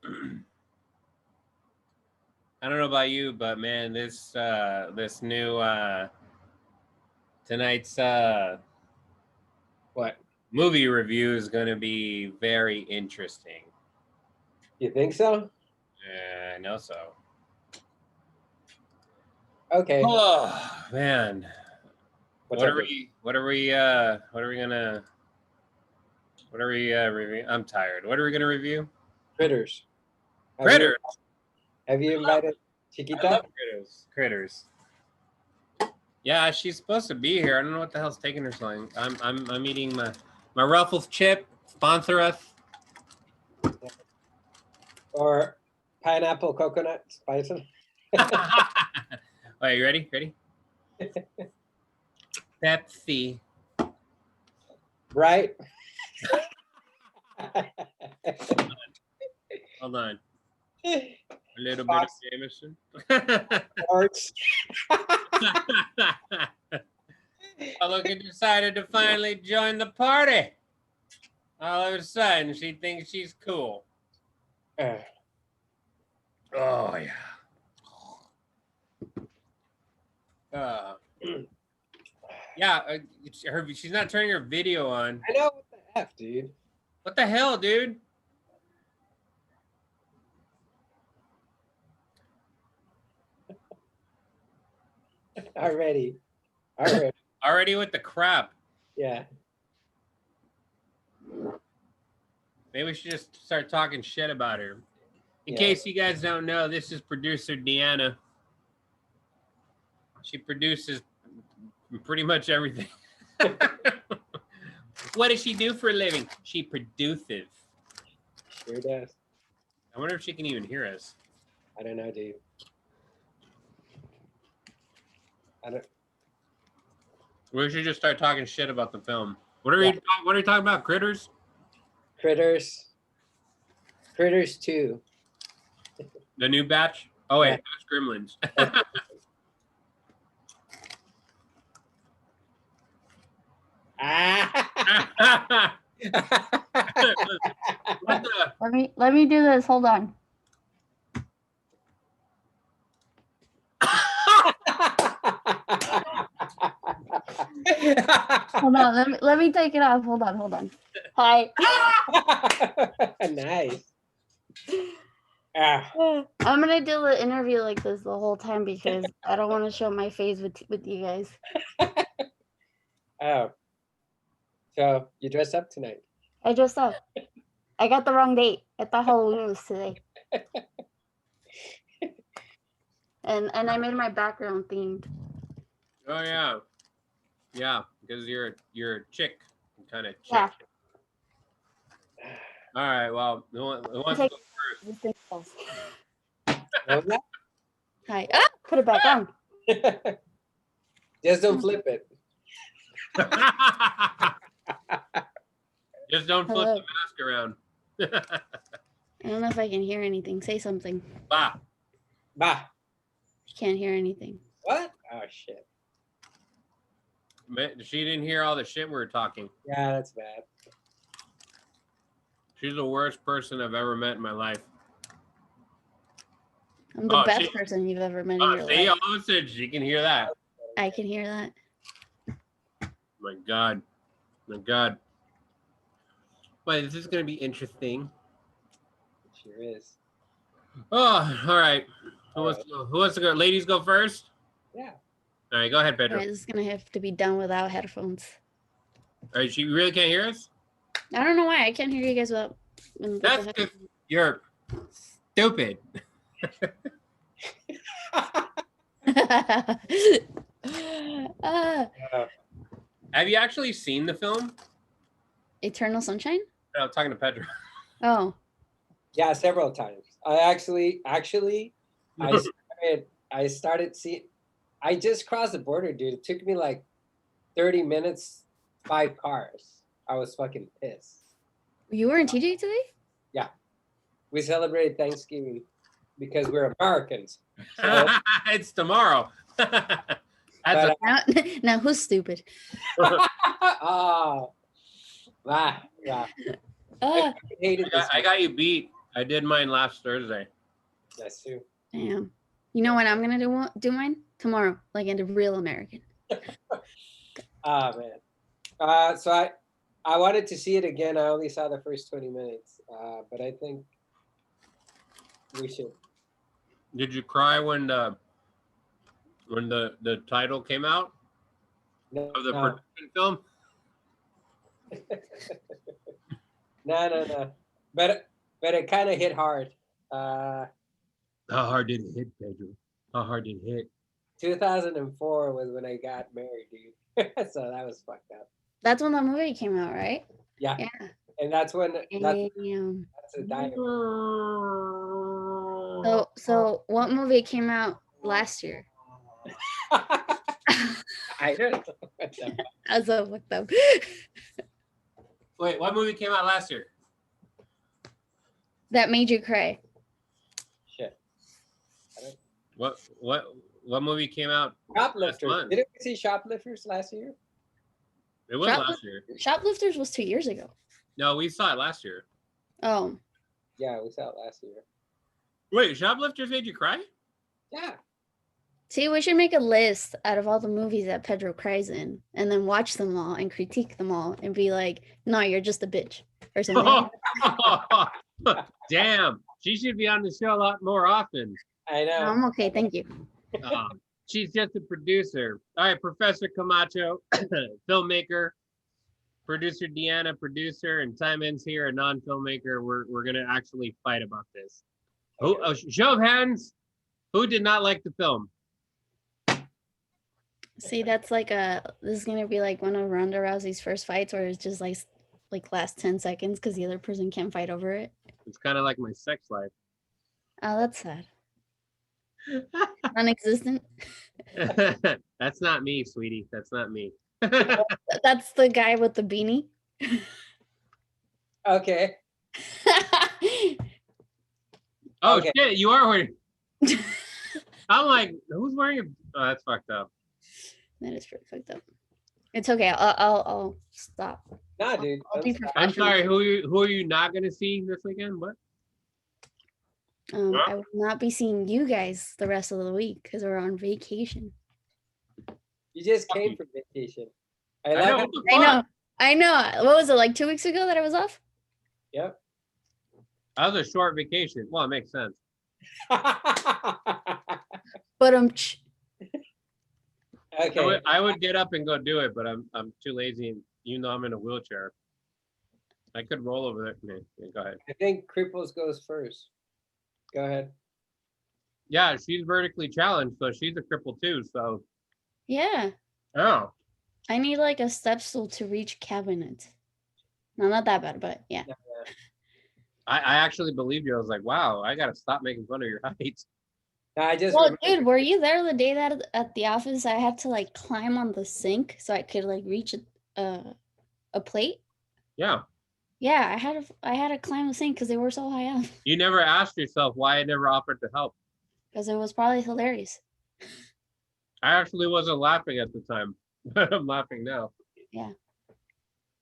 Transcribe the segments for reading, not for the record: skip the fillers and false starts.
I don't know about you, but man, this new tonight's What? movie review is going to be very interesting. You think so? I know so. Okay. Oh man, What's what up, are dude? we reviewing? I'm tired. What are we gonna review? Critters. Critters. Have you invited I Chiquita? love Critters. Yeah, she's supposed to be here. I don't know what the hell's taking her so long. I'm eating my Ruffles chip. Sponsor us. Or pineapple coconut spices? Wait, you ready? Ready? Pepsi. Right? Hold on. A little bit of Jameson. Arts. Logan decided to finally join the party. All of a sudden, she thinks she's cool. Oh, yeah. Yeah, she's not turning her video on. I know, what the F, dude. What the hell, dude? Already. Already with the crap. Yeah. Maybe we should just start talking shit about her. In case you guys don't know, this is producer Deanna. She produces pretty much everything. What does she do for a living? She produces. Sure does. I wonder if she can even hear us. I don't know, dude. We should just start talking shit about the film. What are you talking about? Critters? Critters 2. The new batch? Oh wait, that's Gremlins. What the? Let me do this. Hold on. Hold on. Let me take it off. Hold on. Hi. Nice. I'm gonna do the interview like this the whole time because I don't want to show my face with you guys. Oh. So you dressed up tonight? I dressed up. I got the wrong date. I thought Halloween was today. And I made my background themed. Oh yeah. Yeah, because you're a chick. Kind of chick. Yeah. All right, well, who wants to go first? Hi. Ah, put it back on. Just don't flip it. Just don't flip the mask around. I don't know if I can hear anything. Say something. Bah. Bah. I can't hear anything. What? Oh, shit. She didn't hear all the shit we were talking. Yeah, that's bad. She's the worst person I've ever met in my life. I'm the best person you've ever met in your life. Oh, she can hear that. I can hear that. My God. Well, this is going to be interesting. It sure is. Oh, all right. Who wants to go? Ladies go first? Yeah. All right, go ahead, Pedro. All right, this is going to have to be done without headphones. All right, you really can't hear us? I don't know why. I can't hear you guys without. That's because you're stupid. Have you actually seen the film? Eternal Sunshine? No, I'm talking to Pedro. Oh. Yeah, several times. I started seeing. I just crossed the border, dude. It took me like 30 minutes, 5 cars. I was fucking pissed. You were in TJ today? Yeah. We celebrated Thanksgiving because we're Americans. So, it's tomorrow. Now who's stupid? yeah. I got you beat. I did mine last Thursday. That's true. Damn. You know when I'm gonna do mine? Tomorrow, like in a real American. Ah man. So I wanted to see it again. I only saw the first 20 minutes, but I think we should. Did you cry when the title came out No, of the no, production film? no. But it kind of hit hard. How hard did it hit, Pedro? How hard did it hit? 2004 was when I got married, dude. So that was fucked up. That's when the movie came out, right? Yeah. Yeah. And that's when that's Damn. a diary. So what movie came out last year? I don't know. What the fuck. As of with them. Wait, what movie came out last year? That made you cry. Shit. What movie came out? Shoplifters. month? Didn't we see Shoplifters last year? It was last year. Shoplifters was 2 years ago. No, we saw it last year. Oh. Yeah, we saw it last year. Wait, Shoplifters made you cry? Yeah. See, we should make a list out of all the movies that Pedro cries in and then watch them all and critique them all and be like, no, you're just a bitch or something. Damn, she should be on the show a lot more often. I know. I'm okay, thank you. She's just a producer. All right, Professor Camacho, filmmaker, producer Deanna, producer, and TimeEnds here, a non-filmmaker. We're gonna actually fight about this. Show of hands, who did not like the film? See, that's like this is gonna be like one of Ronda Rousey's first fights where it's just like last 10 seconds because the other person can't fight over it. It's kind of like my sex life. Oh, that's sad. Non-existent. That's not me, sweetie. That's not me. That's the guy with the beanie. Okay. Oh Okay. shit, you are wearing. I'm like, who's wearing a? Oh, that's fucked up. That is pretty fucked up. It's okay. I'll stop. Nah, dude. I'll be Don't stop. I'm sorry. Who are you not gonna see this weekend? What? I will not be seeing you guys the rest of the week because we're on vacation. You just came from vacation. I know. love What it. the fuck? I know. What was it, like 2 weeks ago that I was off? Yep. That was a short vacation. Well, it makes sense. But Okay. I would get up and go do it, but I'm too lazy, and even though I'm in a wheelchair, I could roll over there. Okay, go ahead. I think Cripples goes first. Go ahead. Yeah, she's vertically challenged, so she's a cripple too. So yeah, oh, I need like a step stool to reach cabinet. No, not that bad, but yeah. I actually believed you. I was like, wow, I gotta stop making fun of your height. No, I just Well, remember- dude, were you there the day that at the office I had to like climb on the sink so I could like reach a plate? Yeah. Yeah, I had to climb the sink because they were so high up. You never asked yourself why I never offered to help. Because it was probably hilarious. I actually wasn't laughing at the time. I'm laughing now. Yeah.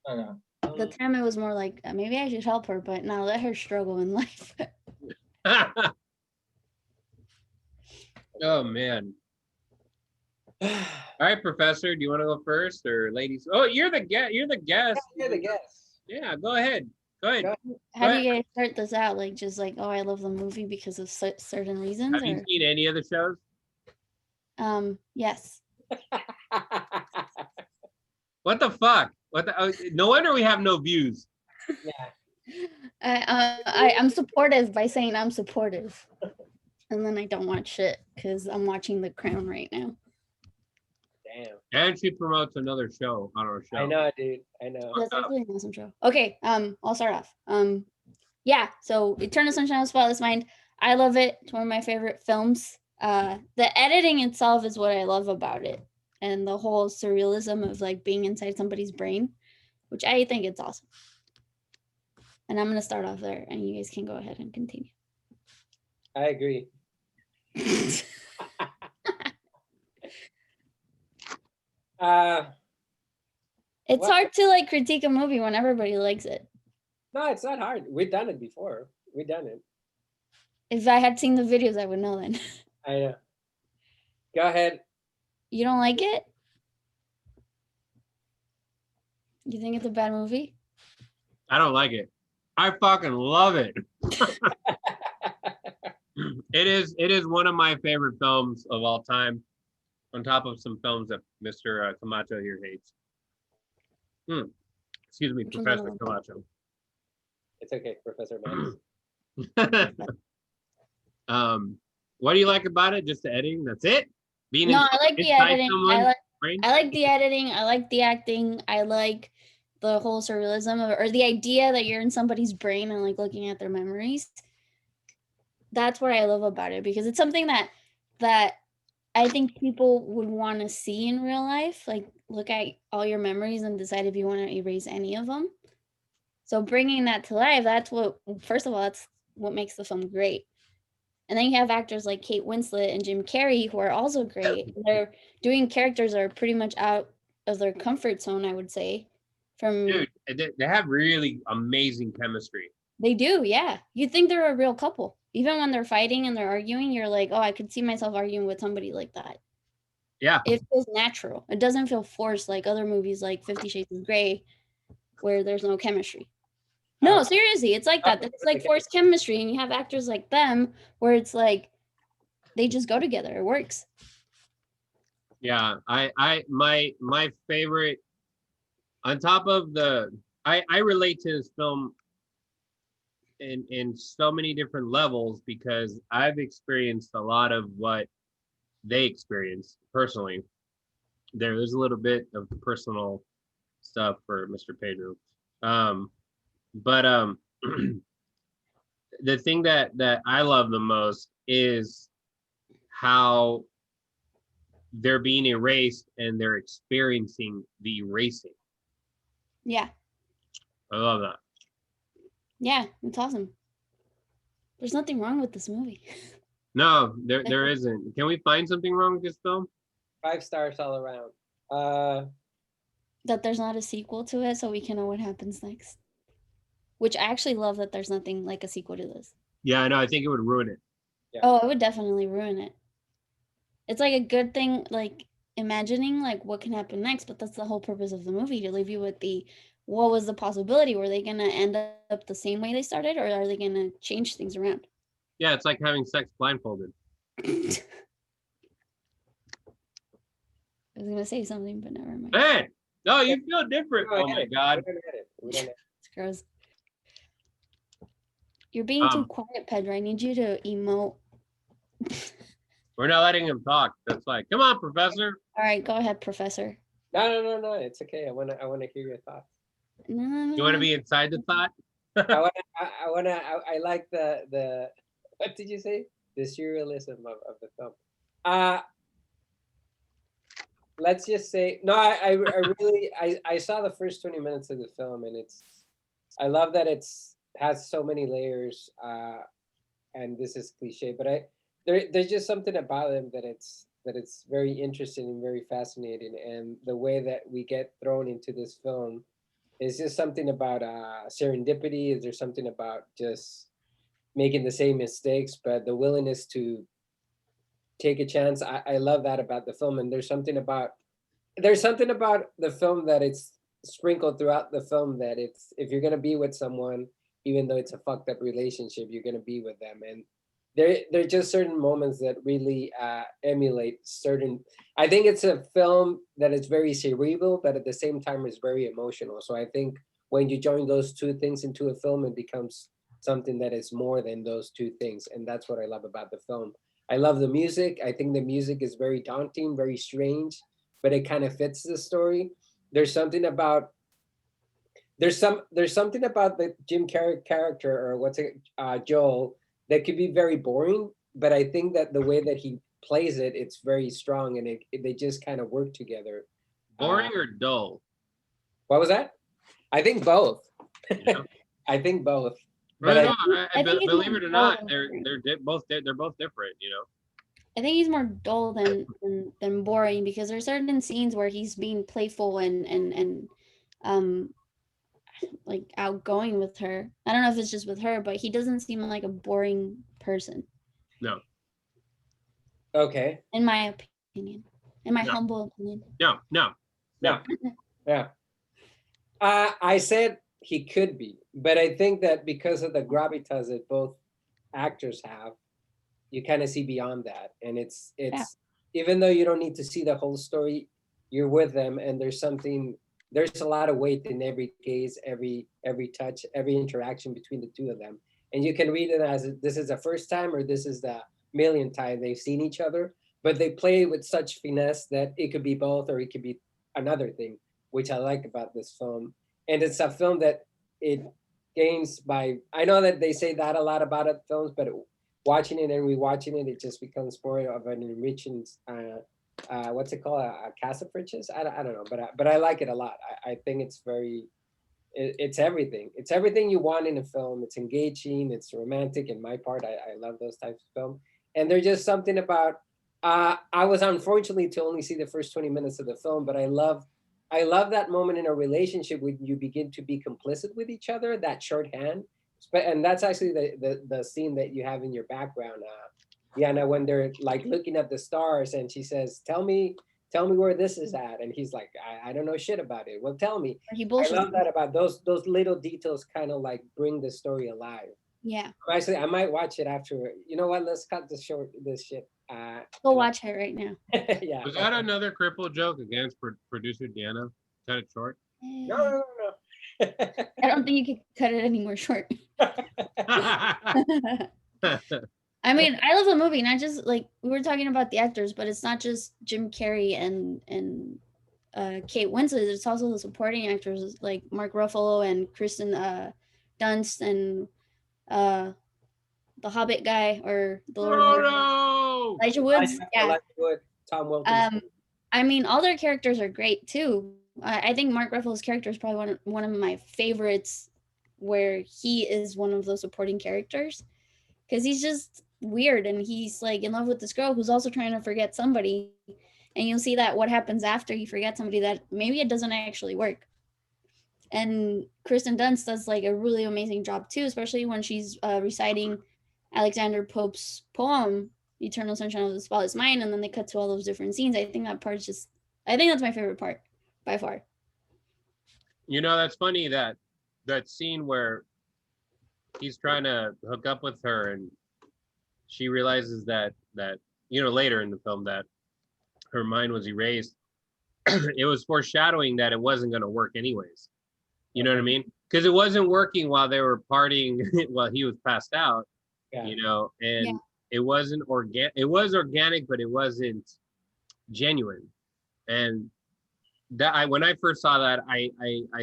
I know. At the time it was more like maybe I should help her, but now let her struggle in life. Oh man. All right, Professor, do you want to go first or ladies? Oh, you're the guest. You're the guest. You're the guest. Yeah, go ahead. Go ahead. How do you guys start this out? Like just like, oh, I love the movie because of certain reasons? Have you seen any of the shows? Yes. What the fuck? What the? Oh, no wonder we have no views. Yeah. I'm supportive by saying I'm supportive. And then I don't watch shit because I'm watching The Crown right now. Damn. And she promotes another show on our show. I know, dude. I know. That's actually an awesome show. Okay, I'll start off. Yeah, so Eternal Sunshine of the Spotless Mind. I love it. It's one of my favorite films. The editing itself is what I love about it. And the whole surrealism of like being inside somebody's brain, which I think it's awesome. And I'm gonna start off there and you guys can go ahead and continue. I agree. It's What? hard to like critique a movie when everybody likes it. No, it's not hard. We've done it before. We done it. If I had seen the videos, I would know then. I know. Go ahead. You don't like it? You think it's a bad movie? I don't like it. I fucking love it. It is one of my favorite films of all time, on top of some films that Mr. Camacho here hates. Excuse me, Which one's Professor another one? Camacho. It's okay, Professor Max. What do you like about it? Just the editing? That's it? Being No, I like the inside editing. someone's brain? I like the editing. I like the acting. I like the whole surrealism of it, or the idea that you're in somebody's brain and like looking at their memories. That's what I love about it, because it's something that I think people would want to see in real life. Like, look at all your memories and decide if you want to erase any of them. So bringing that to life, that's what, first of all, that's what makes the film great. And then you have actors like Kate Winslet and Jim Carrey, who are also great. They're doing characters that are pretty much out of their comfort zone, I would say. Dude, they have really amazing chemistry. They do, yeah. You'd think they're a real couple. Even when they're fighting and they're arguing, you're like, oh, I could see myself arguing with somebody like that. Yeah. It feels natural. It doesn't feel forced like other movies like 50 Shades of Grey, where there's no chemistry. No, seriously, it's like that. It's like forced chemistry, and you have actors like them where it's like they just go together. It works. Yeah, my favorite, on top of I relate to this film in so many different levels, because I've experienced a lot of what they experienced personally. There's a little bit of personal stuff for Mr. Pedro. But the thing that I love the most is how they're being erased and they're experiencing the erasing. Yeah. I love that. Yeah, it's awesome. There's nothing wrong with this movie. No, there isn't. Can we find something wrong with this film? 5 stars all around. That there's not a sequel to it, so we can know what happens next. Which I actually love that there's nothing like a sequel to this. Yeah, I know. I think it would ruin it. Yeah. Oh, it would definitely ruin it. It's like a good thing, like imagining like what can happen next, but that's the whole purpose of the movie, to leave you with the what was the possibility? Were they gonna end up the same way they started, or are they gonna change things around? Yeah, it's like having sex blindfolded. I was gonna say something, but never mind. Hey, no, you feel different. No, Oh my God. We don't It's gross. You're being too quiet, Pedro. I need you to emote. We're not letting him talk. That's like, come on, Professor. All right, go ahead, Professor. No. It's okay. I wanna hear your thoughts. No. You want to be inside the thought? I like the what did you say? The surrealism of the film. Let's just say no. I really I saw the first 20 minutes of the film, and I love that has so many layers. And this is cliche, but there's just something about them that it's very interesting and very fascinating, and the way that we get thrown into this film is just something about serendipity. Is there something about just making the same mistakes, but the willingness to take a chance? I love that about the film, and there's something about the film that it's sprinkled throughout the film, that it's, if you're gonna be with someone, even though it's a fucked up relationship, you're gonna be with them. And there are just certain moments that really emulate certain. I think it's a film that is very cerebral, but at the same time is very emotional. So I think when you join those two things into a film, it becomes something that is more than those two things, and that's what I love about the film. I love the music. I think the music is very daunting, very strange, but it kind of fits the story. There's something about there's something about the Jim Carrey character, or Joel, that could be very boring, but I think that the way that he plays it, it's very strong, and they just kind of work together. Boring or dull? What was that? I think both. Yeah. I think both. But I think believe it or not, boring. they're both different. I think he's more dull than boring, because there's certain scenes where he's being playful and like outgoing with her. I don't know if it's just with her, but he doesn't seem like a boring person, No, Okay. in my opinion. In my No. humble opinion. no, no, no. Yeah. I said he could be, but I think that because of the gravitas that both actors have, you kind of see beyond that, and Yeah. even though you don't need to see the whole story, you're with them, and there's a lot of weight in every gaze, every touch, every interaction between the two of them, and you can read it as this is the first time or this is the millionth time they've seen each other, but they play with such finesse that it could be both or it could be another thing, which I like about this film. And it's a film that it gains by, I know that they say that a lot about it films, but watching it and rewatching it, it just becomes more of an enriching, what's it called, a cast of riches? I don't know, but I like it a lot. I think it's very, it's everything. It's everything you want in a film. It's engaging. It's romantic. In my part, I love those types of film. And there's just something about. I was unfortunately to only see the first 20 minutes of the film, but I love that moment in a relationship when you begin to be complicit with each other. That shorthand, and that's actually the scene that you have in your background. Yana, when they're like looking at the stars, and she says, tell me where this is at," and he's like, I don't know shit about it. Well, tell me. Or he I bullshits. love that about those little details, kind of like bring the story alive. Yeah. Actually, I might watch it after. You know what? Let's cut this shit. Go watch it right now. Yeah. Was that another cripple joke against producer Deanna? Cut it short. No, no, no, no. I don't think you could cut it any more short. I mean, I love the movie, not just like we were talking about the actors, but it's not just Jim Carrey and Kate Winslet. It's also the supporting actors like Mark Ruffalo and Kristen Dunst and the Hobbit guy or the Lord of the Rings. Frodo! Elijah Woods. Yeah. Elijah Wood, Tom Wilkinson. I mean, all their characters are great too. I think Mark Ruffalo's character is probably one of my favorites, where he is one of those supporting characters because he's just weird and he's like in love with this girl who's also trying to forget somebody, and you'll see that what happens after you forget somebody, that maybe it doesn't actually work. And Kristen Dunst does like a really amazing job too, especially when she's reciting Alexander Pope's poem Eternal Sunshine of the Spotless Mind, and then they cut to all those different scenes. I think that part's just, I think that's my favorite part by far. You know, that's funny that scene where he's trying to hook up with her and she realizes that you know, later in the film that her mind was erased. It was foreshadowing that it wasn't going to work anyways. You know what I mean? Because it wasn't working while they were partying while he was passed out. Yeah. You know, and Yeah. it wasn't organic. It was organic, but it wasn't genuine. And that when I first saw that, I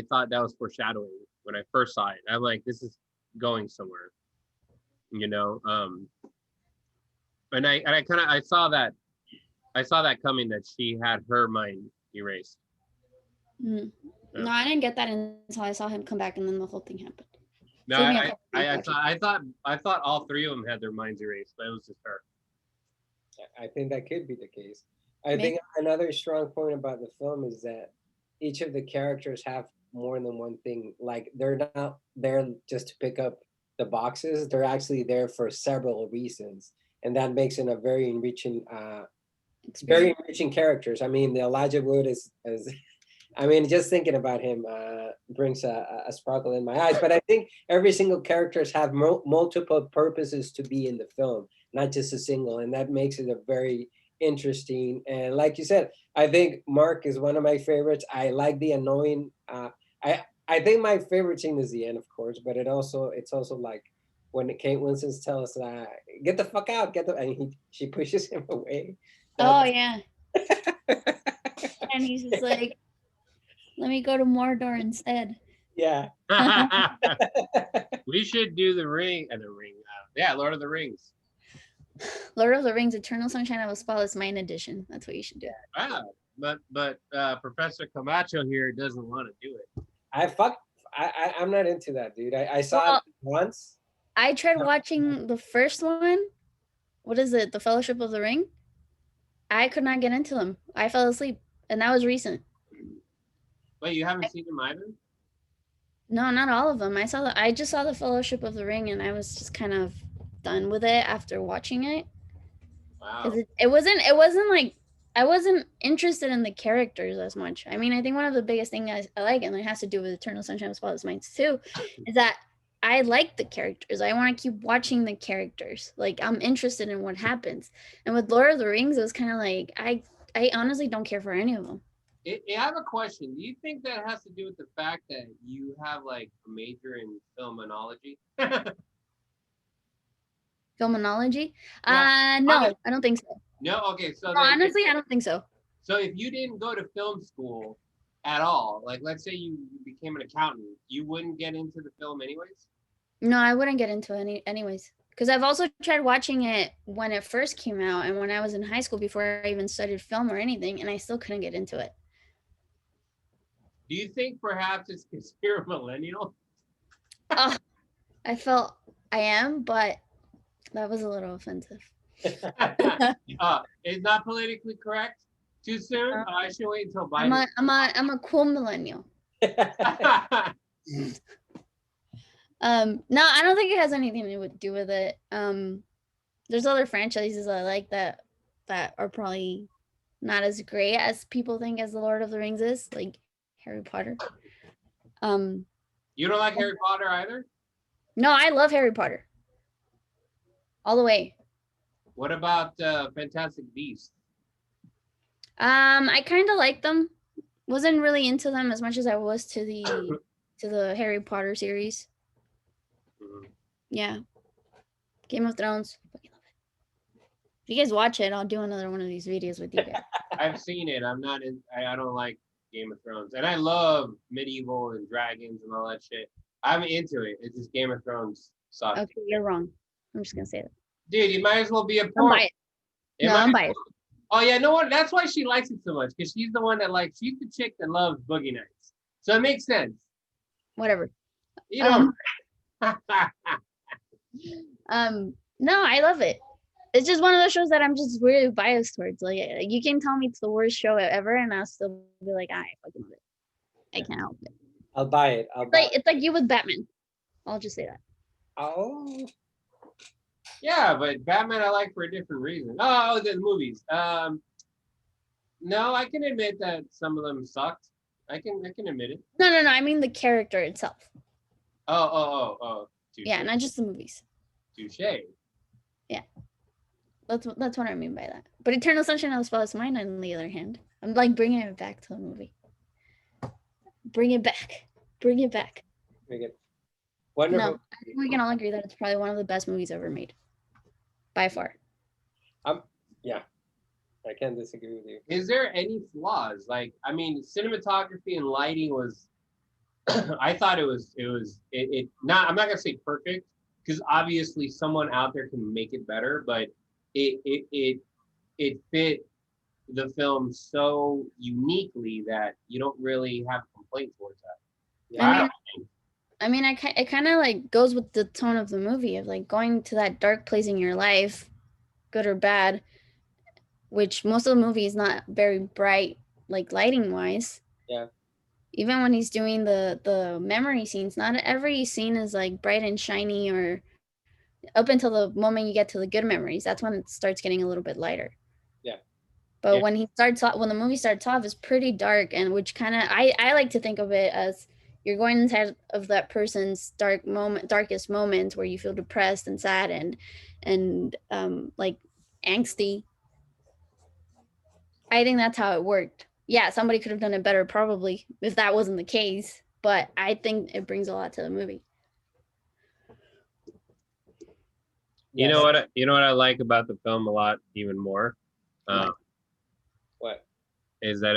thought that was foreshadowing when I first saw it. I'm like, this is going somewhere. You know, and I kind of I saw that coming, that she had her mind erased. Mm. Yeah. No, I didn't get that until I saw him come back, and then the whole thing happened. No, Took me a couple minutes I thought all three of them had their minds erased, but it was just her. I think that could be the case. I Maybe. think another strong point about the film is that each of the characters have more than one thing. Like they're not there just to pick up the boxes. They're actually there for several reasons, and that makes it a very enriching, very enriching characters. I mean, the Elijah Wood is I mean, just thinking about him brings a sparkle in my eyes. But I think every single characters have multiple purposes to be in the film, not just a single, and that makes it a very interesting. And like you said, I think Mark is one of my favorites. I like the annoying. I think my favorite scene is the end, of course, but it's also like when Kate Winslet tells get the fuck out, and she pushes him away. Oh yeah. And he's just like, let me go to Mordor instead. Yeah. We should do the ring. Yeah, Lord of the Rings. Lord of the Rings, Eternal Sunshine of a Spotless Mind edition. That's what you should do. Ah, but Professor Camacho here doesn't want to do it. I'm not into that, dude. I saw it once. I tried watching the first one. What is it? The Fellowship of the Ring? I could not get into them. I fell asleep, and that was recent. Wait, you haven't seen them either? No, not all of them. I just saw the Fellowship of the Ring, and I was just kind of done with it after watching it. Wow. Because it wasn't like I wasn't interested in the characters as much. I mean, I think one of the biggest things I like, and it has to do with Eternal Sunshine of the Spotless Minds too, is that I like the characters. I want to keep watching the characters. Like I'm interested in what happens. And with Lord of the Rings, it was kind of like I honestly don't care for any of them. I have a question. Do you think that has to do with the fact that you have like a major in filmonology? Filmonology? Yeah. No, I don't think so. No. Okay. So No, then, honestly, I don't think so. so if you didn't go to film school at all, like let's say you became an accountant, you wouldn't get into the film anyways. No, I wouldn't get into it anyways. Because I've also tried watching it when it first came out and when I was in high school before I even studied film or anything, and I still couldn't get into it. Do you think perhaps it's because you're a millennial? Oh, I felt I am, but that was a little offensive. It's not politically correct. Too soon? I should wait until Biden. I'm a cool millennial. No, I don't think it has anything to do with it. There's other franchises I like that are probably not as great as people think as the Lord of the Rings is, like Harry Potter. You don't like Harry Potter either? No, I love Harry Potter. All the way. What about Fantastic Beasts? I kind of like them. Wasn't really into them as much as I was to the Harry Potter series. Mhm. Yeah. Game of Thrones. Fucking love it. If you guys watch it, I'll do another one of these videos with you guys. I've seen it. I'm not in. I don't like Game of Thrones, and I love medieval and dragons and all that shit. I'm into it. It's just Game of Thrones sucks. Okay, you're wrong. I'm just gonna say that. Dude, you might as well be a I'm porn. biased. No, I'm biased. Oh yeah, no one. That's why she likes it so much because she's the one that likes. She's the chick that loves Boogie Nights, so it makes sense. Whatever. You know. No, I love it. It's just one of those shows that I'm just really biased towards. Like you can tell me it's the worst show ever, and I'll still be like, I fucking love it. I can't help it. I'll buy it. It's like you with Batman. I'll just say that. Oh. Yeah, but Batman I like for a different reason. Oh, the movies. No, I can admit that some of them sucked. I can admit it. No. I mean the character itself. Oh. Touché. Yeah, not just the movies. Touche. Yeah, that's what I mean by that. But Eternal Sunshine of the Spotless Mind, on the other hand, I'm like bringing it back to the movie. Bring it back. Bring it back. Make it wonderful. No, I think we can all agree that it's probably one of the best movies ever made, by far. Yeah, I can't disagree with you. Is there any flaws? Like, I mean, cinematography and lighting was. I thought it not. I'm not gonna say perfect because obviously someone out there can make it better, but it fit the film so uniquely that you don't really have complaints towards that. Yeah. It kind of like goes with the tone of the movie of like going to that dark place in your life, good or bad, which most of the movie is not very bright, like lighting wise. Yeah. Even when he's doing the memory scenes, not every scene is like bright and shiny, or up until the moment you get to the good memories. That's when it starts getting a little bit lighter. Yeah. But when the movie starts off, it's pretty dark, and which kind of I like to think of it as you're going inside of that person's darkest moments where you feel depressed and sad and like angsty. I think that's how it worked. Yeah, somebody could have done it better probably if that wasn't the case, but I think it brings a lot to the movie. You know what I like about the film a lot even more? What? Is that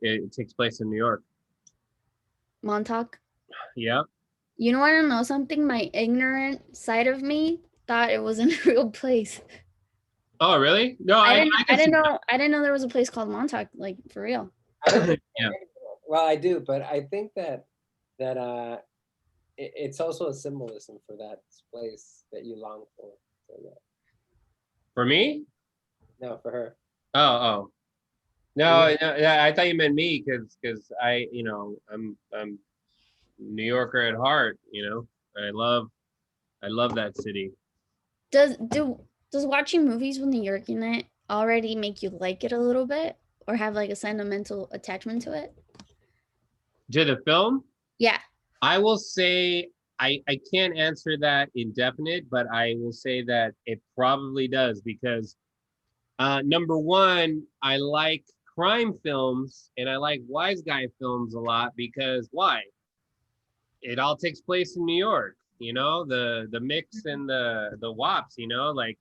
it takes place in New York. Montauk? Yeah. You know, want to know something? My ignorant side of me thought it was in a real place. Oh, really? No, I didn't know there was a place called Montauk, like for real. Yeah. Well, I do, but I think that it's also a symbolism for that place that you long for. So, yeah. For me? No, for her. Oh. No, I thought you meant me because I, I'm New Yorker at heart. You know, I love that city. Does watching movies with New York in it already make you like it a little bit, or have like a sentimental attachment to it? To the film, Yeah. I will say I can't answer that indefinite, but I will say that it probably does because number one, I like crime films and I like wise guy films a lot because why? It all takes place in New York, you know, the mix and the wops, you know, like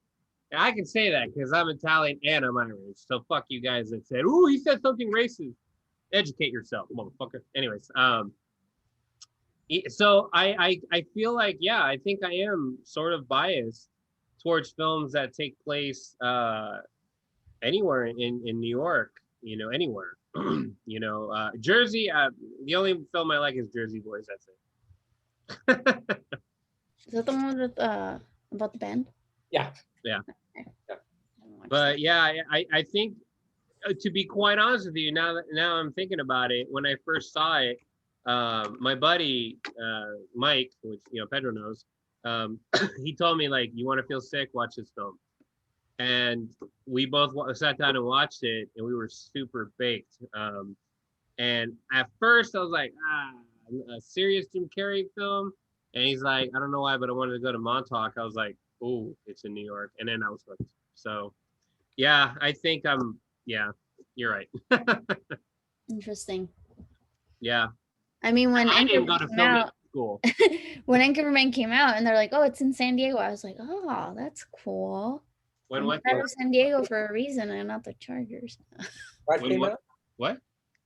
I can say that because I'm Italian and I'm Irish. So fuck you guys that said, "Ooh, he said something racist." Educate yourself, motherfucker. Anyways, so I feel like yeah, I think I am sort of biased towards films that take place anywhere in New York, you know, anywhere. You know, Jersey. The only film I like is Jersey Boys. That's it. Is that the one with about the band? Yeah. Yeah. Okay. Yeah. But yeah, I think to be quite honest with you, now I'm thinking about it. When I first saw it, my buddy Mike, which you know Pedro knows, he told me like, "You want to feel sick? Watch this film." And we both sat down and watched it, and we were super baked. And at first, I was like, a serious Jim Carrey film. And he's like, I don't know why, but I wanted to go to Montauk. I was like, oh, it's in New York. And then I was hooked. So, yeah, I think yeah, you're right. Interesting. Yeah. I mean, when I didn't go Anchorman to came film out, school. when Anchorman came out, and they're like, "Oh, it's in San Diego," I was like, "Oh, that's cool." When I'm what? out of San Diego for a reason, and not the Chargers. What When came what? out? What?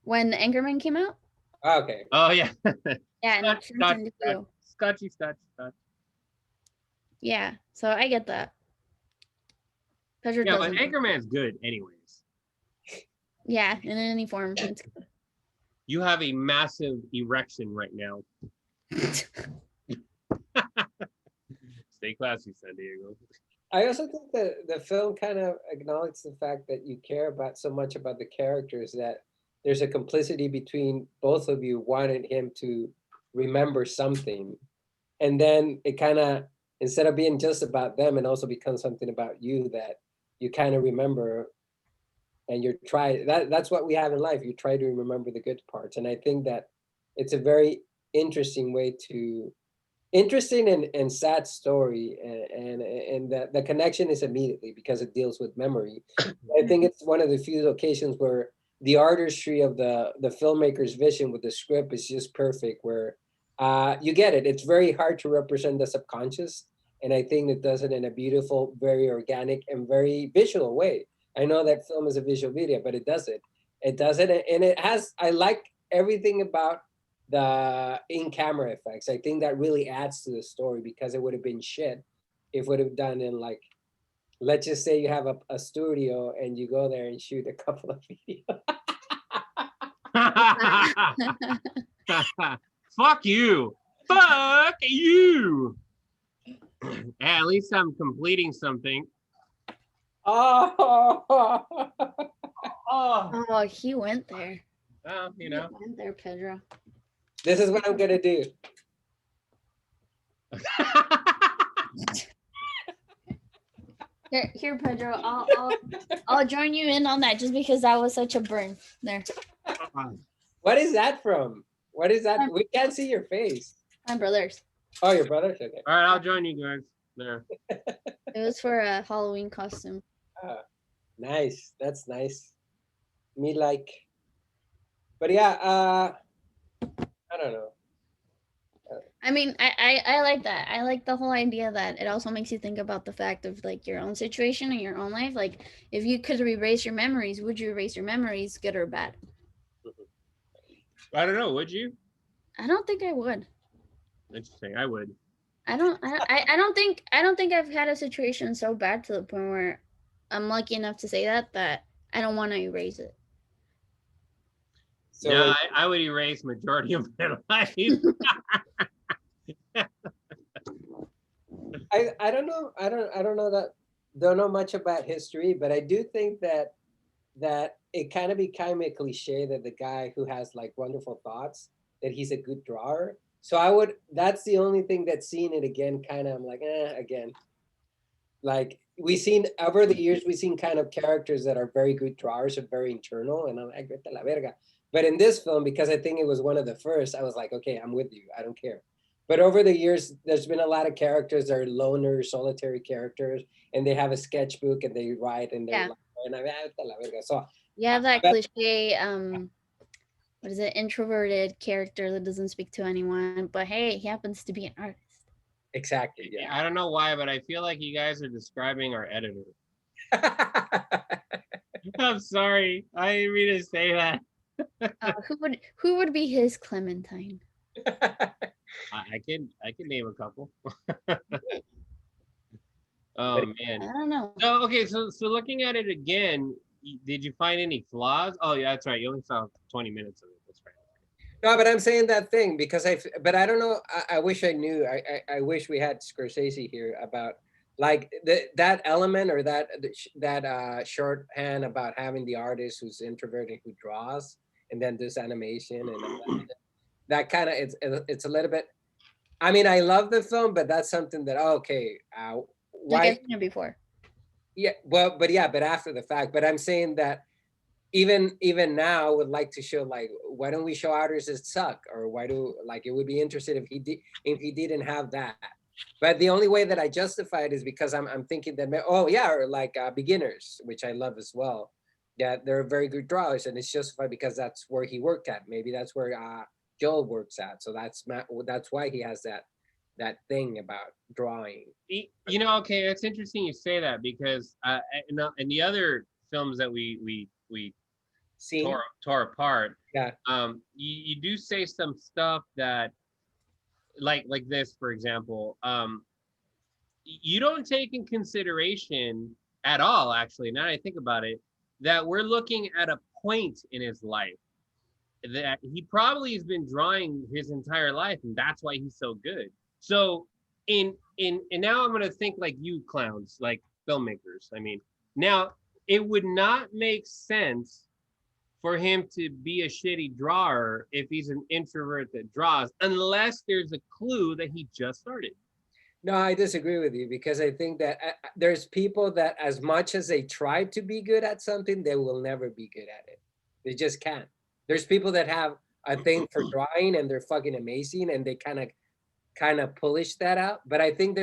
When Anchorman came out, Oh, okay. Oh, yeah. yeah, and it's in San Diego. Scotchy. Yeah, so I get that. Pedro Yeah, but doesn't. Anchorman's good anyways. Yeah, in any form. It's You have a massive erection right now. Stay classy, San Diego. I also think that the film kind of acknowledged the fact that you care about so much about the characters that there's a complicity between both of you wanting him to remember something. And then it kind of, instead of being just about them, it also becomes something about you that you kind of remember, and you're that's what we have in life. You try to remember the good parts. And I think that it's a very interesting way to interesting and sad story, and the connection is immediately because it deals with memory. I think it's one of the few occasions where the artistry of the filmmaker's vision with the script is just perfect, where you get it. It's very hard to represent the subconscious, and I think it does it in a beautiful, very organic and very visual way. I know that film is a visual video, but it does it. It does it, and it has, I like everything about the in-camera effects. I think that really adds to the story, because it would have been shit if it would have done in, like, let's just say you have a studio and you go there and shoot a couple of videos. Fuck you. Fuck you. At least I'm completing something. Oh, oh, he went there. Well, you know. He went there, Pedro. this is what I'm gonna do. Here, Pedro. I'll join you in on that just because that was such a burn there. What is that from? What is that? We can't see your face. My brother's. Oh, your brother's? Okay. All right, I'll join you guys there. It was for a Halloween costume. Nice. That's nice. Me like. But yeah, I don't know. I mean, I like that. I like the whole idea that it also makes you think about the fact of like your own situation and your own life. Like, if you could erase your memories, would you erase your memories, good or bad? I don't know. Would you? I don't think I would. Interesting. I would. I don't think I've had a situation so bad to the point where I'm lucky enough to say that I don't want to erase it. So no, I would erase majority of my life. I don't know. I don't know much about history, but I do think that it kind of became a cliche that the guy who has like wonderful thoughts, that he's a good drawer. So that's the only thing that's seeing it again, kind of, I'm like, again. Like over the years, we've seen kind of characters that are very good drawers and very internal, and I'm like, vete a la verga. But in this film, because I think it was one of the first, I was like, okay, I'm with you. I don't care. But over the years, there's been a lot of characters that are loner, solitary characters, and they have a sketchbook and they write and they're like, and I'm vete a la verga. So you have that cliche, what is it, introverted character that doesn't speak to anyone, but hey, he happens to be an artist. exactly. Yeah. I don't know why, but I feel like you guys are describing our editor. I'm sorry. I didn't mean to say that. Who would be his Clementine? I can name a couple. Oh man. I don't know. So okay, so looking at it again, did you find any flaws? Oh yeah, that's right. You only saw 20 minutes of it. That's right. No, but I'm saying that thing because but I don't know. I wish I knew. I wish we had Scorsese here about like that element or that shorthand about having the artist who's introverted who draws and then this animation and that kind of it's a little bit. I mean, I love the film, but that's something that okay. Why? Like I've seen it before. Yeah, well, but after the fact. But I'm saying that even now would like to show like why don't we show artists that suck, or why do like it would be interested if he didn't have that. But the only way that I justify it is because I'm thinking that or like beginners, which I love as well. Yeah, they're very good drawers, and it's justified because that's where he worked at. Maybe that's where Joel works at. So that's why he has that thing about drawing. You know, okay, it's interesting you say that because in the other films that we tore apart, yeah, you do say some stuff that like this, for example, you don't take in consideration at all, actually, now that I think about it, that we're looking at a point in his life that he probably has been drawing his entire life, and that's why he's so good. So and now I'm gonna think like you clowns, like filmmakers. I mean, now it would not make sense for him to be a shitty drawer if he's an introvert that draws, unless there's a clue that he just started. No, I disagree with you because I think that there's people that as much as they try to be good at something, they will never be good at it. They just can't. There's people that have a thing for drawing and they're fucking amazing and they kind of polish that out. But I think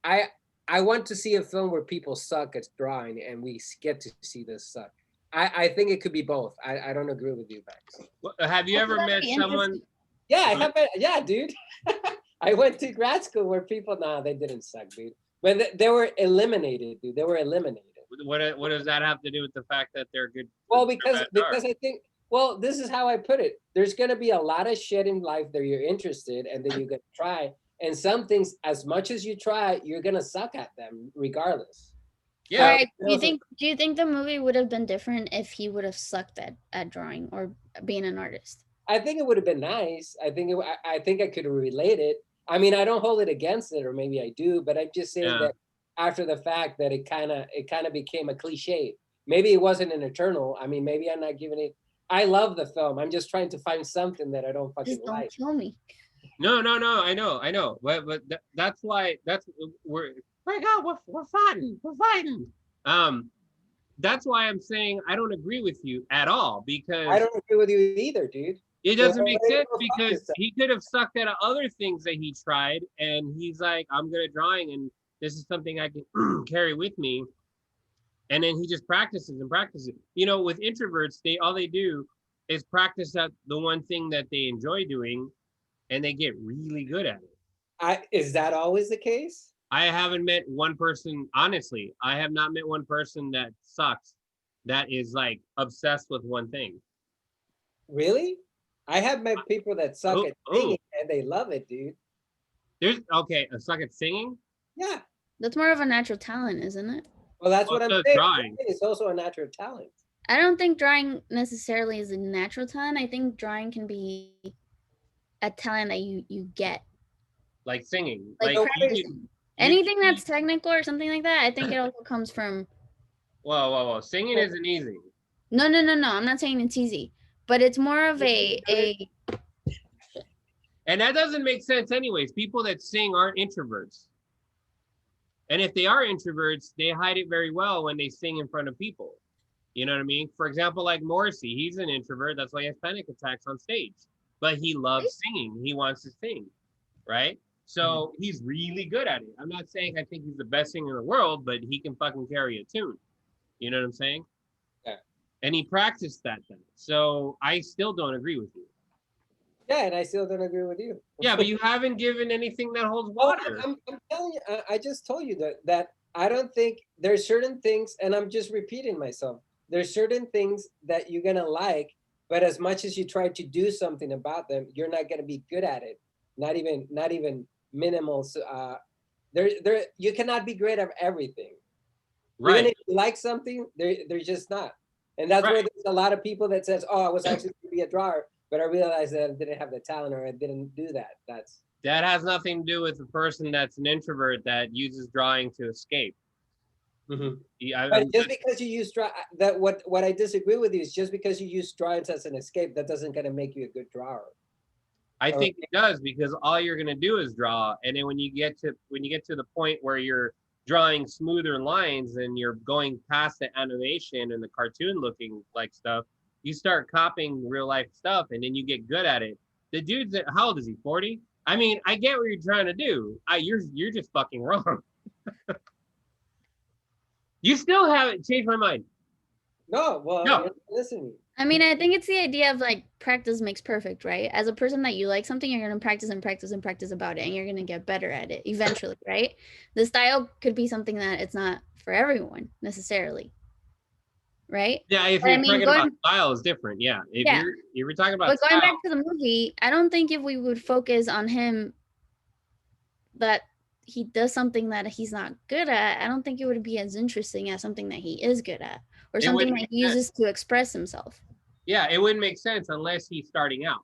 I want to see a film where people suck at drawing and we get to see this suck. I think it could be both. I don't agree with you, Max. Have you ever met someone? Yeah, I have. Yeah, dude. I went to grad school where people, they didn't suck, dude. But they were eliminated, dude. They were eliminated. What does that have to do with the fact that they're good? Well, because I think, well, this is how I put it. There's going to be a lot of shit in life that you're interested and that you're going to try. And some things, as much as you try, you're going to suck at them regardless. Yeah. Right. Do you think the movie would have been different if he would have sucked at drawing or being an artist? I think it would have been nice. I think I could relate it. I mean, I don't hold it against it, or maybe I do, but I'm just saying that after the fact that it kind of became a cliche. Maybe it wasn't an eternal. I mean, maybe I'm not giving it. I love the film. I'm just trying to find something that I don't fucking like. Just don't kill me. No. I know. But that's why we're fighting. That's why I'm saying I don't agree with you at all, because I don't agree with you either, dude. It doesn't make sense because he could have sucked at other things that he tried, and he's like, I'm good at drawing, and this is something I can carry with me. And then he just practices and practices. You know, with introverts, all they do is practice at the one thing that they enjoy doing, and they get really good at it. Is that always the case? I haven't met one person, honestly, I have not met one person that sucks, that is like obsessed with one thing. Really? I have met people that suck at singing and they love it, dude. A suck at singing? Yeah. That's more of a natural talent, isn't it? Well, that's what I'm saying. Drawing is also a natural talent. I don't think drawing necessarily is a natural talent. I think drawing can be a talent that you get. Like singing. Like anything that's technical or something like that, I think it also comes from... Whoa. Singing isn't easy. No. I'm not saying it's easy. But it's more of a And that doesn't make sense anyways. People that sing aren't introverts. And if they are introverts, they hide it very well when they sing in front of people. You know what I mean? For example, like Morrissey, he's an introvert. That's why he has panic attacks on stage. But he loves singing. He wants to sing, right? So he's really good at it. I'm not saying I think he's the best singer in the world, but he can fucking carry a tune. You know what I'm saying? Yeah. And he practiced that then. So I still don't agree with you. Yeah, and I still don't agree with you. Yeah, but you haven't given anything that holds Well, water. I'm telling you, I just told you that I don't think there's certain things, and I'm just repeating myself. There's certain things that you're gonna like, but as much as you try to do something about them, you're not gonna be good at it. Not even minimal. So, there you cannot be great at everything. Right. Even if you like something, they're just not. And that's where there's a lot of people that says, "Oh, I was actually going to be a drawer, but I realized that I didn't have the talent or I didn't do that." That has nothing to do with the person that's an introvert that uses drawing to escape. But just because you use that, what I disagree with you is just because you use drawings as an escape, that doesn't gonna make you a good drawer. I think it does, because all you're gonna do is draw, and then when you get to the point where you're drawing smoother lines and you're going past the animation and the cartoon looking like stuff, you start copying real life stuff, and then you get good at it. The dude's how old is he? 40? I mean, I get what you're trying to do. You're just fucking wrong. You still haven't changed my mind. No, well, No. you're not listening. I mean, I think it's the idea of like practice makes perfect, right? As a person that you like something, you're going to practice and practice and practice about it, and you're going to get better at it eventually, right? The style could be something that it's not for everyone necessarily, right? Yeah, if But you're talking about style, is different. Yeah, if you're talking about but going style, back to the movie, I don't think if we would focus on him that he does something that he's not good at, I don't think it would be as interesting as something that he is good at, or something that he uses to express himself. Yeah, it wouldn't make sense unless he's starting out.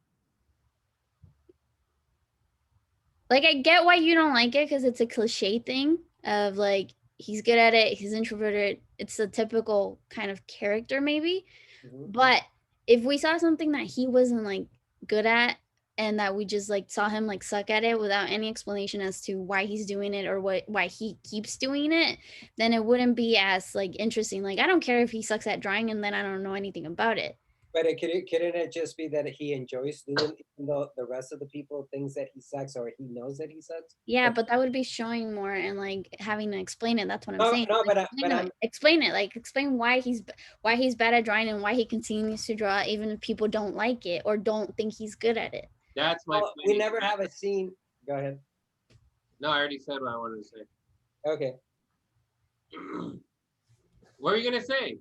Like, I get why you don't like it, because it's a cliche thing of like, he's good at it, he's introverted, it's a typical kind of character maybe. But if we saw something that he wasn't like good at, and that we just like saw him like suck at it without any explanation as to why he's doing it or why he keeps doing it, then it wouldn't be as like interesting. Like, I don't care if he sucks at drawing and then I don't know anything about it. But couldn't it just be that he enjoys doing, even though the rest of the people thinks that he sucks or he knows that he sucks? Yeah, but that would be showing more and like having to explain it. That's what I'm saying. No, like, but explain it. Like, explain why he's bad at drawing and why he continues to draw even if people don't like it or don't think he's good at it. That's my. We never have a scene. Go ahead. No, I already said what I wanted to say. Okay. What are you gonna say?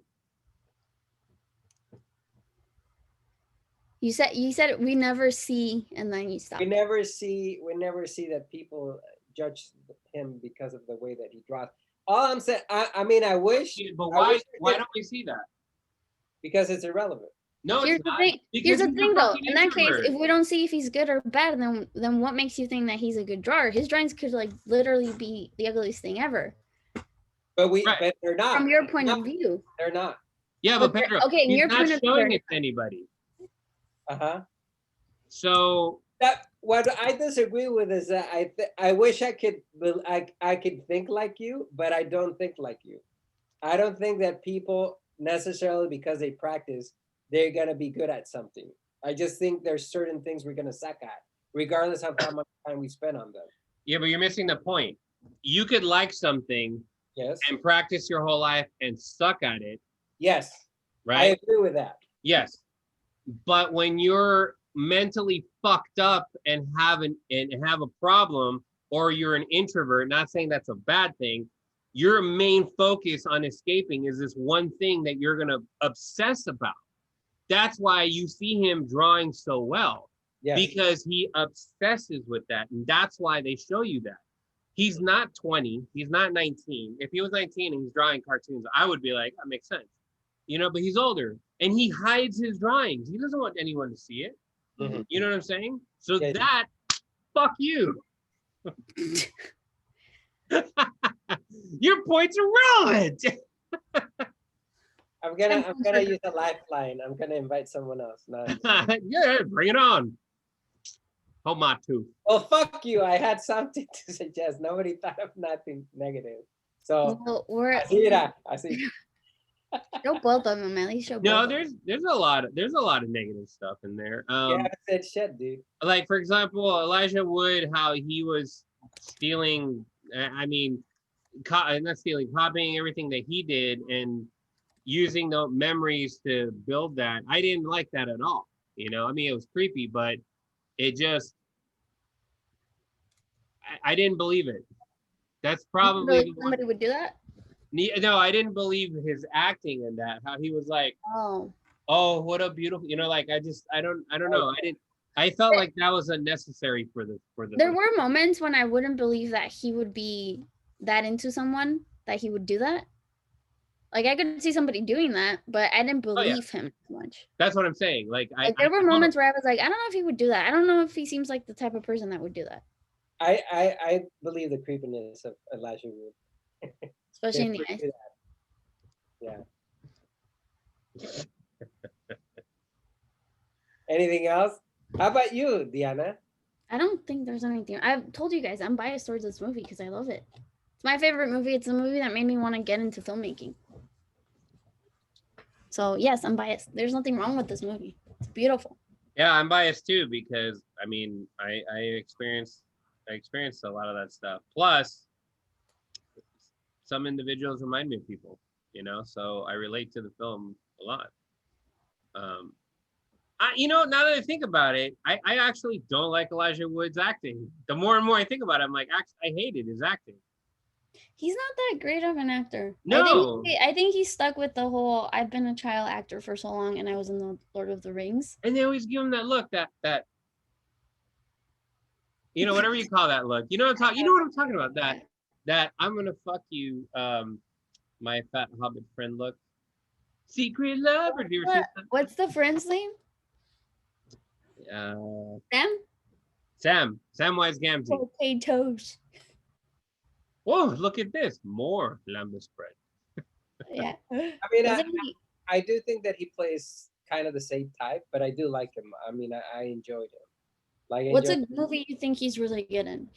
You said we never see, and then you stop. We never see that people judge him because of the way that he draws. All I'm saying, I mean, I wish. But why don't we see that? Because it's irrelevant. No, here's it's the not. thing. Here's the thing, though. In that case, introvert. if we don't see if he's good or bad, then what makes you think that he's a good drawer? His drawings could like literally be the ugliest thing ever. But but they're not. From your point of view. They're not. Yeah, but Pedro, okay, in he's your not point of showing view. it to anybody. So that what I disagree with is that I wish I could think like you, but I don't think like you. I don't think that people necessarily because they practice they're gonna be good at something. I just think there's certain things we're gonna suck at, regardless of how much time we spend on them. Yeah, but you're missing the point. You could like something, yes, and practice your whole life and suck at it. Yes, right. I agree with that. Yes, but when you're mentally fucked up and have a problem, or you're an introvert, not saying that's a bad thing, your main focus on escaping is this one thing that you're gonna obsess about. That's why you see him drawing so well, because he obsesses with that, and that's why they show you that. He's not 20, he's not 19. If he was 19 and he's drawing cartoons, I would be like, that makes sense, you know. But he's older, and he hides his drawings. He doesn't want anyone to see it. You know what I'm saying? So that, fuck you. Your point's irrelevant. I'm gonna use a lifeline. I'm gonna invite someone else. No. Yeah, bring it on. Camacho. Well, fuck you. I had something to suggest. Nobody thought of nothing negative. So, Well, we're I see. show both of them at least. Show both. No, of them. there's a lot of negative stuff in there. Yeah, I said shit, dude. Like for example, Elijah Wood, how he was stealing. I mean, not stealing, copying everything that he did and using the memories to build that. I didn't like that at all. You know, I mean, it was creepy, but it just, I didn't believe it. That's probably Really, somebody would do that. no, I didn't believe his acting in that. How he was like, oh, what a beautiful, you know, like I don't know. I felt like that was unnecessary for the. There were moments when I wouldn't believe that he would be that into someone that he would do that. Like I could see somebody doing that, but I didn't believe him much. That's what I'm saying. Like there were moments where I was like, I don't know if he would do that. I don't know if he seems like the type of person that would do that. I believe the creepiness of Elijah Wood. Especially in the eyes. Yeah. Anything else? How about you, Diana? I don't think there's anything. I've told you guys I'm biased towards this movie because I love it. It's my favorite movie. It's a movie that made me want to get into filmmaking. So yes, I'm biased. There's nothing wrong with this movie. It's beautiful. Yeah, I'm biased too because I mean I experienced a lot of that stuff. Plus, some individuals remind me of people, you know, so I relate to the film a lot. You know, now that I think about it, I actually don't like Elijah Wood's acting. The more and more I think about it, I'm like, I hated his acting. He's not that great of an actor. No. I think he's stuck with the whole, I've been a child actor for so long and I was in the Lord of the Rings. And they always give him that look, that you know, whatever you call that look. You know what I'm talking about. That I'm gonna fuck you, my fat hobbit friend look. Secret lover. Do you ever see that? What's the friend's name? Sam Wise Gamgee. Potatoes. Whoa, look at this. More lambus bread. Yeah. I mean, I do think that he plays kind of the same type, but I do like him. I mean, I enjoyed him. Like, what's a movie you think he's really good in?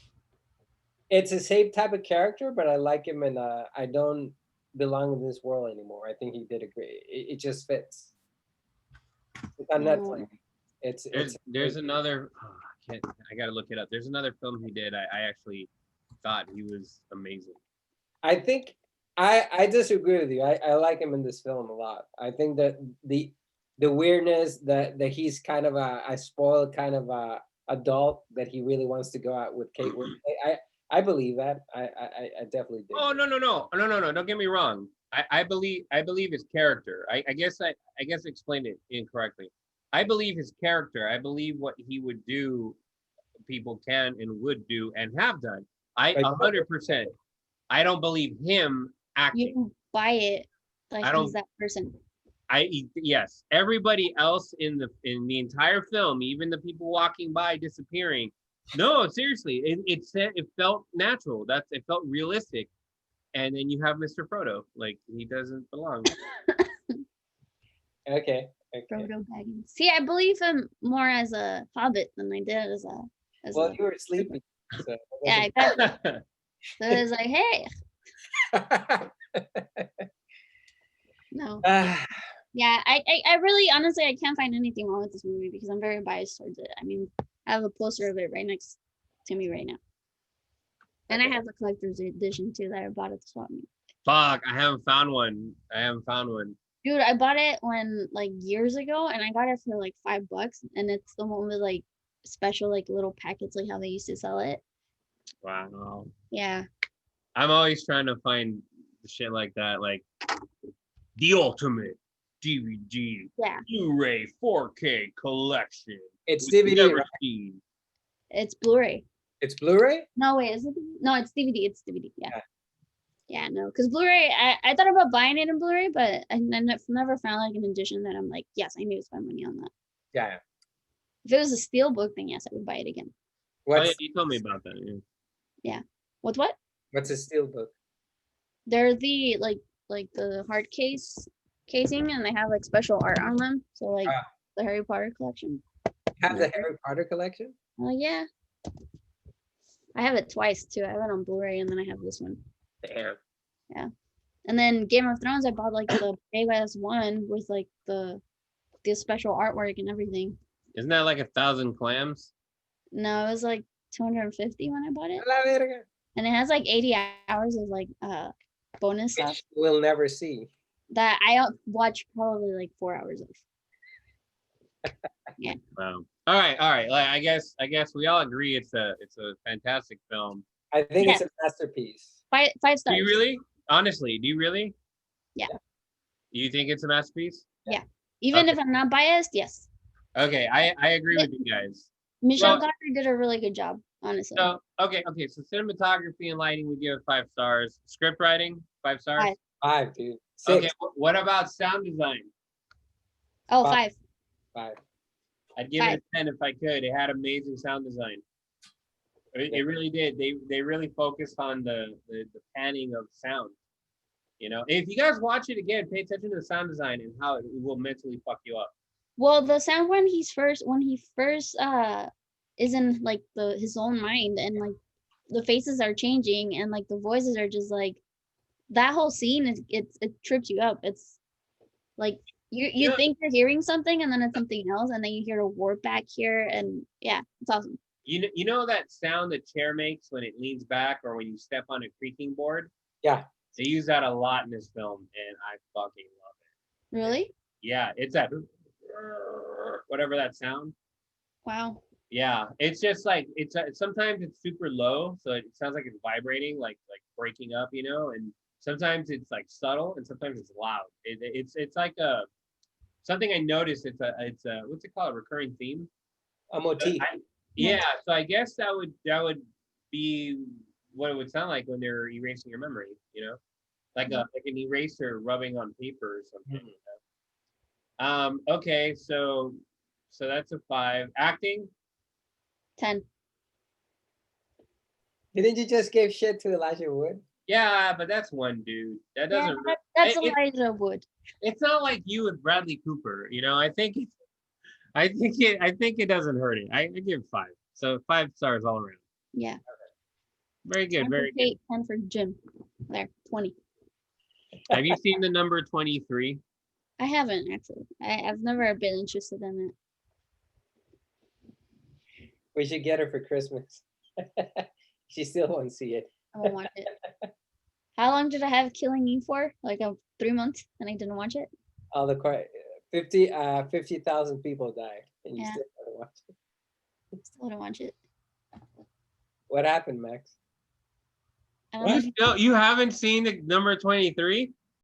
It's the same type of character, but I like him, and I don't belong in this world anymore. I think he did a great. It just fits. It's on Netflix. There's another. Oh, I gotta look it up. There's another film he did. I actually thought he was amazing. I think I disagree with you. I like him in this film a lot. I think that the weirdness that he's kind of a spoiled kind of a adult that he really wants to go out with Kate Winslet. I believe that. I definitely do. Oh no! Don't get me wrong. I believe his character. I guess I explained it incorrectly. I believe his character. I believe what he would do, people can and would do and have done. 100%. I don't believe him acting. You don't buy it like he's that person. Yes. Everybody else in the entire film, even the people walking by disappearing. No, seriously, it felt natural. It felt realistic. And then you have Mr. Frodo, like he doesn't belong. Okay. Frodo Baggins. See, I believe him more as a hobbit than I did as a. Well, you were sleeping. So yeah, exactly. So it was like, hey. No. Yeah, I really, honestly, I can't find anything wrong with this movie because I'm very biased towards it. I mean, I have a poster of it right next to me right now. And I have the collector's edition too that I bought at the swap meet. Fuck, I haven't found one. Dude, I bought it like years ago and I got it for like $5 and it's the one with like special like little packets like how they used to sell it. Wow. Yeah. I'm always trying to find shit like that, like the ultimate DVD, Blu-ray 4K collection. It's DVD, right? It's Blu-ray. It's Blu-ray? No, wait, is it? No, it's DVD. It's DVD. Yeah, no, because Blu-ray, I thought about buying it in Blu-ray, but I never found like an edition that I'm like, yes, I need to spend money on that. Yeah. If it was a steel book, then yes, I would buy it again. You told me about that. Yeah. What? What's a steel book? They're the like the hard casing, and they have like special art on them. So like the Harry Potter collection. Have the Harry Potter collection? Oh yeah. I have it twice too. I have it on Blu-ray and then I have this one. Damn. And then Game of Thrones, I bought like the big ass one with like the special artwork and everything. Isn't that like 1,000 clams? No, it was like 250 when I bought it. A la verga. And it has like 80 hours of like bonus stuff Which we'll never see. that I watched probably like 4 hours of. Wow. All right. Like, I guess we all agree it's a fantastic film. I think Yeah. it's a masterpiece. 5 stars. Do you really? Honestly, do you really? Yeah. You think it's a masterpiece? Even Okay. if I'm not biased, yes. Okay, I agree with you guys. Michelle Well- Dockery did a really good job, honestly. So okay, so cinematography and lighting, we give it 5 stars. Script writing, 5 stars. 5. 5, dude. 6. Okay, what about sound design? Oh, 5. 5. 5. I'd give it a 10 if I could. It had amazing sound design. It really did. They really focused on the panning of sound. You know, if you guys watch it again, pay attention to the sound design and how it will mentally fuck you up. Well, the sound when he first is in like his own mind and like the faces are changing and like the voices are just like that whole scene it trips you up. It's like you Yeah. think you're hearing something and then it's something else and then you hear a warp back here and yeah, it's awesome. You know that sound the chair makes when it leans back or when you step on a creaking board? Yeah. They use that a lot in this film, and I fucking love it. Really? Yeah, it's that whatever that sound. Wow. Yeah, it's just like sometimes it's super low, so it sounds like it's vibrating, like breaking up, you know. And sometimes it's like subtle, and sometimes it's loud. It's like something I noticed. It's a what's it called? A recurring theme. A motif. Yeah, so I guess that would be what it would sound like when they're erasing your memory, you know, like an eraser rubbing on paper or something. Okay, so that's a 5. Acting, 10. Didn't you just give shit to Elijah Wood? yeah, but that's one dude. That Yeah, doesn't. that's it- Elijah Wood. It's not like you with Bradley Cooper, you know. I think it doesn't hurt it. I give 5, so 5 stars all around. Yeah. Very 10 good, for very good. Kate, 10 for Jim. There, 20. Have you seen the number 23? I haven't actually. I've never been interested in it. We should get her for Christmas. She still won't see it. I won't watch it. How long did I have Killing Eve for? Like 3 months, and I didn't watch it. All the 50,000 people died, and you Yeah. still haven't watched it. Still didn't watch it. What happened, Max? I don't know. You haven't seen the number 23?